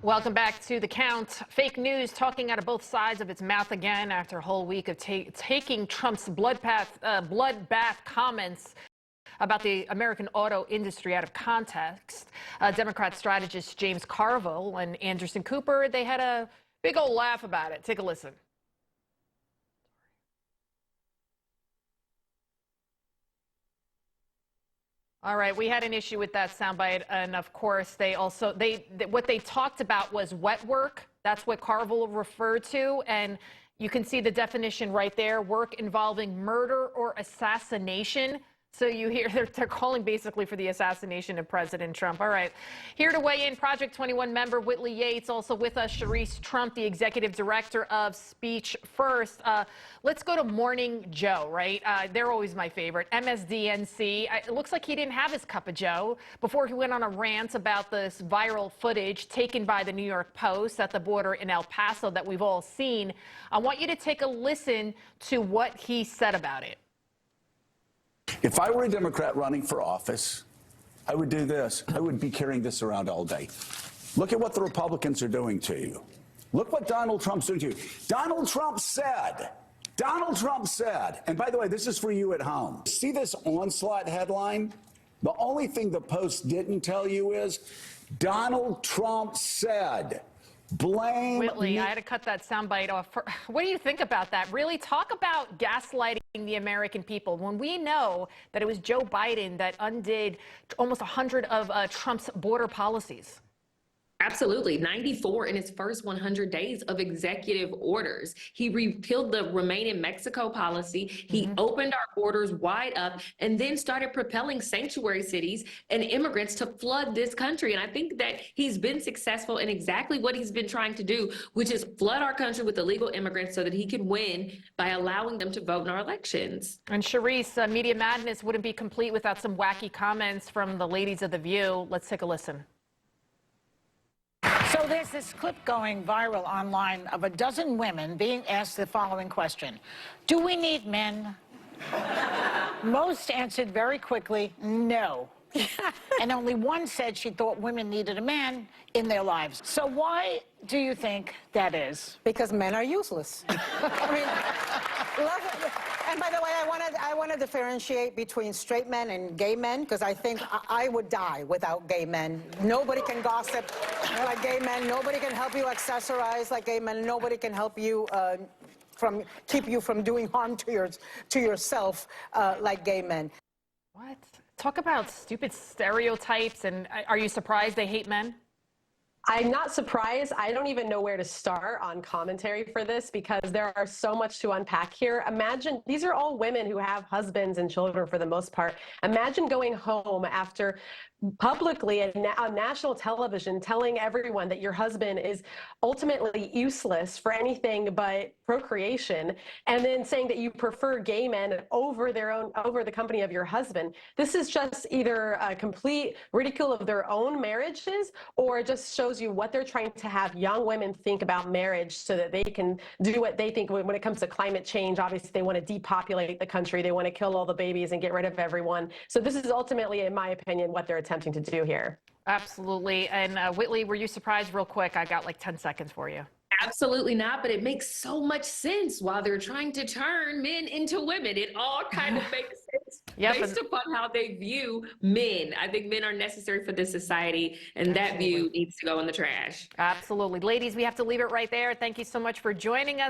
Welcome back to The Count. Fake news talking out of both sides of its mouth again after a whole week of taking Trump's bloodbath comments about the American auto industry out of context. Democrat strategist James Carville and Anderson Cooper, they had a big old laugh about it. Take a listen. All right, we had an issue with that soundbite, and of course, what they talked about was wet work. That's what Carville referred to, and you can see the definition right there: work involving murder or assassination. So you hear they're calling basically for the assassination of President Trump. All right, here to weigh in, Project 21 member Whitley Yates, also with us, Sharice Trump, the executive director of Speech First. Let's go to Morning Joe, right? They're always my favorite. MSDNC. It looks like he didn't have his cup of Joe before he went on a rant about this viral footage taken by the New York Post at the border in El Paso that we've all seen. I want you to take a listen to what he said about it. If I were a Democrat running for office, I would do this. I would be carrying this around all day. Look at what the Republicans are doing to you. Look what Donald Trump's doing to you. Donald Trump said, and by the way, this is for you at home. See this onslaught headline? The only thing the Post didn't tell you is Donald Trump said, blame Whitley, me. I had to cut that soundbite off. What do you think about that? Really, talk about gaslighting the American people when we know that it was Joe Biden that undid almost 100 of Trump's border policies. Absolutely. 94 in his first 100 days of executive orders. He repealed the Remain in Mexico policy. He opened our borders wide up and then started propelling sanctuary cities and immigrants to flood this country. And I think that he's been successful in exactly what he's been trying to do, which is flood our country with illegal immigrants so that he can win by allowing them to vote in our elections. And Sharice, Media Madness wouldn't be complete without some wacky comments from the ladies of The View. Let's take a listen. So there's this clip going viral online of a dozen women being asked the following question: do we need men? Most answered very quickly, no. And only one said she thought women needed a man in their lives. So why do you think that is? Because men are useless. I mean, and by the way, I want to differentiate between straight men and gay men, because I think I would die without gay men. Nobody can gossip like gay men. Nobody can help you accessorize like gay men. Nobody can help you keep you from doing harm to yourself like gay men. What? Talk about stupid stereotypes, and are you surprised they hate men? I'm not surprised. I don't even know where to start on commentary for this because there are so much to unpack here. Imagine, these are all women who have husbands and children for the most part. Imagine going home after publicly on national television telling everyone that your husband is ultimately useless for anything but procreation, and then saying that you prefer gay men over the company of your husband. This is just either a complete ridicule of their own marriages, or it just shows you what they're trying to have young women think about marriage so that they can do what they think when it comes to climate change. Obviously, they want to depopulate the country. They want to kill all the babies and get rid of everyone. So this is ultimately, in my opinion, what they're attempting to do here. Absolutely. And Whitley, were you surprised? Real quick, I got like 10 seconds for you. Absolutely not, but it makes so much sense while they're trying to turn men into women. It all kind of makes sense based upon how they view men. I think men are necessary for this society, and that view needs to go in the trash. Absolutely. Ladies, we have to leave it right there. Thank you so much for joining us.